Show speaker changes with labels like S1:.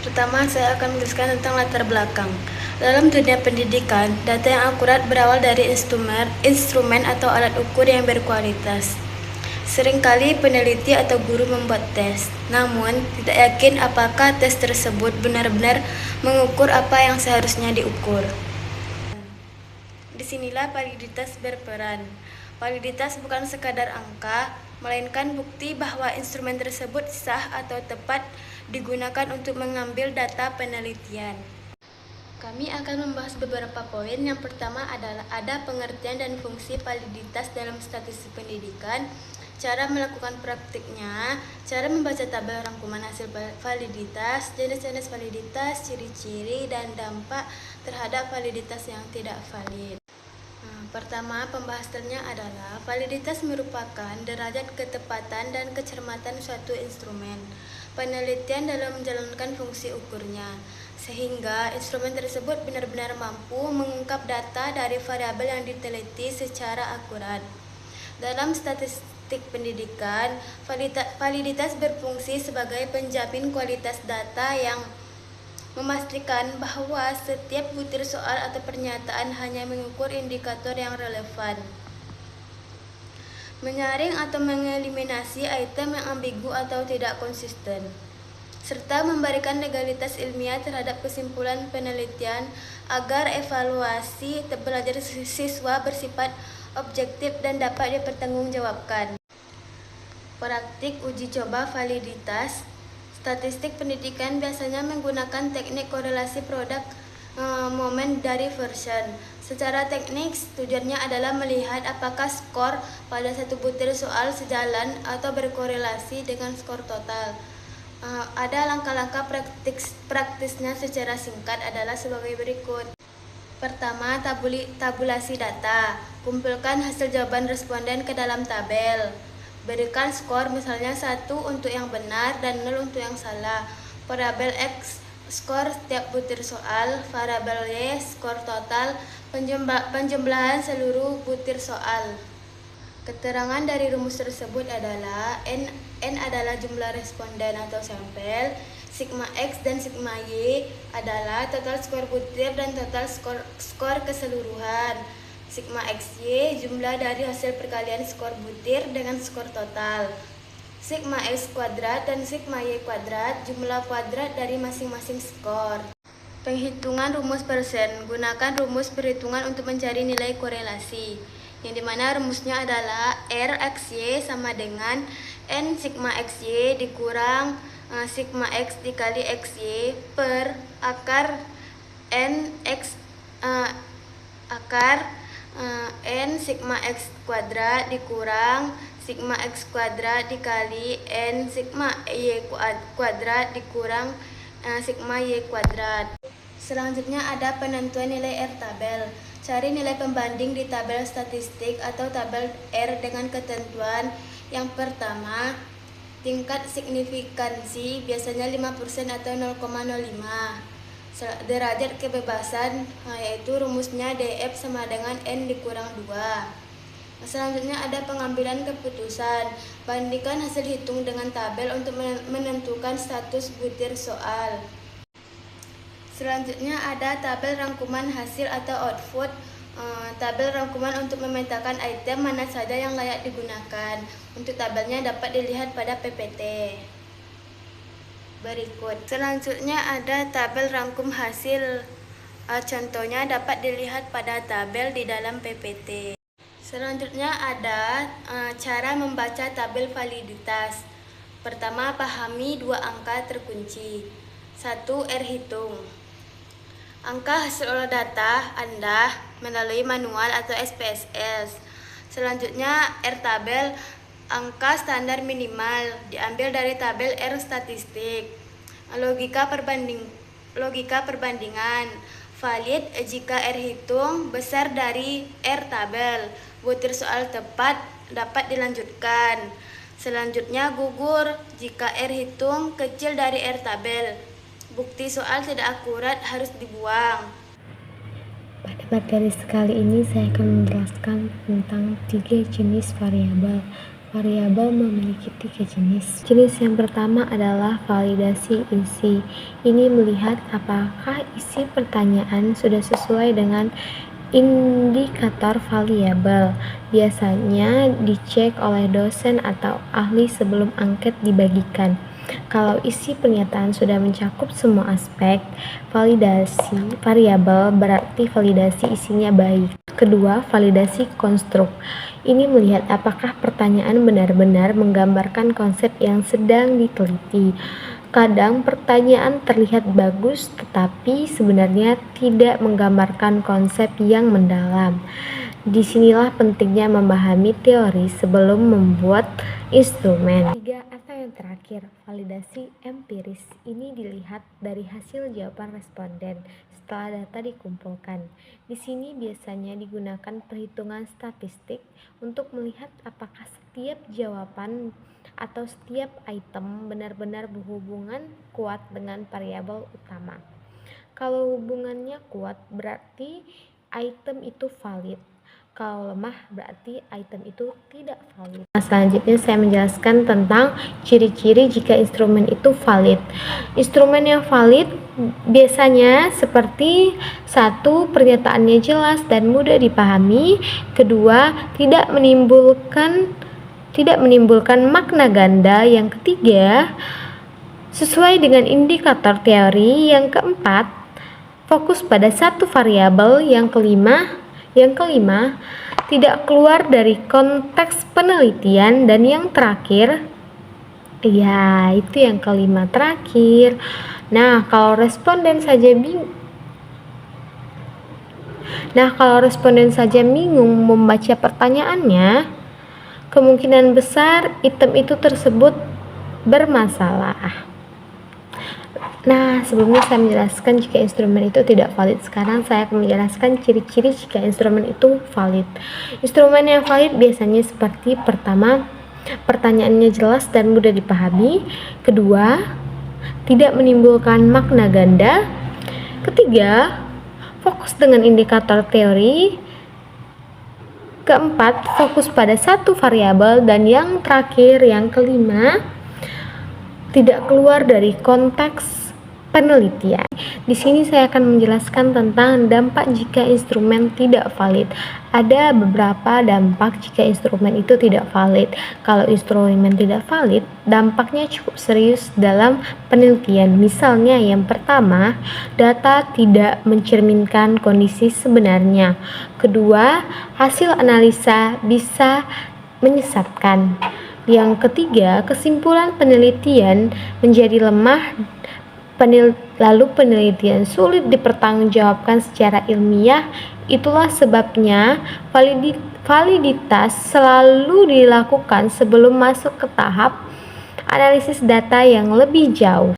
S1: Pertama, saya akan menjelaskan tentang latar belakang. Dalam dunia pendidikan, data yang akurat berawal dari instrumen atau alat ukur yang berkualitas. Seringkali peneliti atau guru membuat tes, namun tidak yakin apakah tes tersebut benar-benar mengukur apa yang seharusnya diukur. Disinilah validitas berperan. Validitas bukan sekadar angka, melainkan bukti bahwa instrumen tersebut sah atau tepat digunakan untuk mengambil data penelitian. Kami akan membahas beberapa poin. Yang pertama adalah ada pengertian dan fungsi validitas dalam statistik pendidikan, cara melakukan praktiknya, cara membaca tabel rangkuman hasil validitas, jenis-jenis validitas, ciri-ciri, dan dampak terhadap validitas yang tidak valid. Pertama, pembahasannya adalah validitas merupakan derajat ketepatan dan kecermatan suatu instrumen penelitian dalam menjalankan fungsi ukurnya, sehingga instrumen tersebut benar-benar mampu mengungkap data dari variabel yang diteliti secara akurat. Dalam statistik pendidikan, validitas berfungsi sebagai penjamin kualitas data yang memastikan bahwa setiap butir soal atau pernyataan hanya mengukur indikator yang relevan, menyaring atau mengeliminasi item yang ambigu atau tidak konsisten, serta memberikan legalitas ilmiah terhadap kesimpulan penelitian agar evaluasi belajar siswa bersifat objektif dan dapat dipertanggungjawabkan. Praktik uji coba validitas. Statistik pendidikan biasanya menggunakan teknik korelasi produk moment dari version. Secara teknis, tujuannya adalah melihat apakah skor pada satu butir soal sejalan atau berkorelasi dengan skor total. Ada langkah-langkah praktisnya secara singkat adalah sebagai berikut. Pertama, tabulasi data. Kumpulkan hasil jawaban responden ke dalam tabel. Berikan skor, misalnya 1 untuk yang benar dan 0 untuk yang salah. Variabel X skor setiap butir soal, variabel Y skor total penjumlahan seluruh butir soal. Keterangan dari rumus tersebut adalah N adalah jumlah responden atau sampel, sigma X dan sigma Y adalah total skor butir dan total skor keseluruhan. Sigma XY jumlah dari hasil perkalian skor butir dengan skor total. Sigma X kuadrat dan sigma Y kuadrat jumlah kuadrat dari masing-masing skor. Penghitungan rumus persen. Gunakan rumus perhitungan untuk mencari nilai korelasi, yang dimana rumusnya adalah RXY sama dengan N sigma XY dikurang sigma X dikali XY per akar N X akar N sigma X kuadrat dikurang sigma X kuadrat dikali N sigma Y kuadrat dikurang sigma Y kuadrat. Selanjutnya ada penentuan nilai R tabel. Cari nilai pembanding di tabel statistik atau tabel R dengan ketentuan. Yang pertama, tingkat signifikansi biasanya 5% atau 0,05. Derajat kebebasan, yaitu rumusnya DF sama dengan N dikurang 2. Selanjutnya ada pengambilan keputusan. Bandingkan hasil hitung dengan tabel untuk menentukan status butir soal. Selanjutnya ada tabel rangkuman hasil atau output. Tabel rangkuman untuk memetakan item mana saja yang layak digunakan. Untuk tabelnya dapat dilihat pada PPT berikut. Selanjutnya ada tabel rangkum hasil. Contohnya dapat dilihat pada tabel di dalam PPT. Selanjutnya ada cara membaca tabel validitas. Pertama, pahami dua angka terkunci. 1. R hitung. Angka hasil olah data Anda melalui manual atau SPSS. Selanjutnya R tabel. Angka standar minimal diambil dari tabel R statistik. Logika perbandingan. Valid jika R hitung besar dari R tabel. Butir soal tepat dapat dilanjutkan. Selanjutnya gugur jika R hitung kecil dari R tabel. Bukti soal tidak akurat harus dibuang.
S2: Pada materi sekali ini saya akan menjelaskan tentang 3 jenis variabel. Variabel memiliki 3 jenis. Jenis yang pertama adalah validasi isi. Ini melihat apakah isi pertanyaan sudah sesuai dengan indikator variabel. Biasanya dicek oleh dosen atau ahli sebelum angket dibagikan. Kalau isi pernyataan sudah mencakup semua aspek validasi variabel, berarti validasi isinya baik. Kedua, validasi konstruk. Ini melihat apakah pertanyaan benar-benar menggambarkan konsep yang sedang diteliti. Kadang pertanyaan terlihat bagus tetapi sebenarnya tidak menggambarkan konsep yang mendalam. Disinilah pentingnya memahami teori sebelum membuat instrumen. Tiga, atau yang terakhir, validasi empiris. Ini dilihat dari hasil jawaban responden setelah data dikumpulkan. Di sini biasanya digunakan perhitungan statistik untuk melihat apakah setiap jawaban atau setiap item benar-benar berhubungan kuat dengan variabel utama. Kalau hubungannya kuat, berarti item itu valid. Kalau lemah, berarti item itu tidak valid. Selanjutnya saya menjelaskan tentang ciri-ciri jika instrumen itu valid. Instrumen yang valid biasanya seperti: 1. Pernyataannya jelas dan mudah dipahami. Kedua, tidak menimbulkan makna ganda. Yang ketiga, sesuai dengan indikator teori. Yang keempat, fokus pada satu variabel. Yang kelima, tidak keluar dari konteks penelitian. Dan yang terakhir, ya itu yang kelima terakhir. Nah, kalau responden saja bingung membaca pertanyaannya, kemungkinan besar item itu tersebut bermasalah. Nah, sebelumnya saya menjelaskan jika instrumen itu tidak valid. Sekarang saya akan menjelaskan ciri-ciri jika instrumen itu valid. Instrumen yang valid biasanya seperti: pertama, pertanyaannya jelas dan mudah dipahami. Kedua, tidak menimbulkan makna ganda. Ketiga, fokus dengan indikator teori. Keempat, fokus pada satu variabel. Dan yang terakhir, yang kelima, tidak keluar dari konteks penelitian. Di sini saya akan menjelaskan tentang dampak jika instrumen tidak valid. Ada beberapa dampak jika instrumen itu tidak valid. Kalau instrumen tidak valid, dampaknya cukup serius dalam penelitian. Misalnya yang pertama, data tidak mencerminkan kondisi sebenarnya. Kedua, hasil analisa bisa menyesatkan. Yang ketiga, kesimpulan penelitian menjadi lemah, lalu penelitian sulit dipertanggungjawabkan secara ilmiah. Itulah sebabnya validitas selalu dilakukan sebelum masuk ke tahap analisis data yang lebih jauh.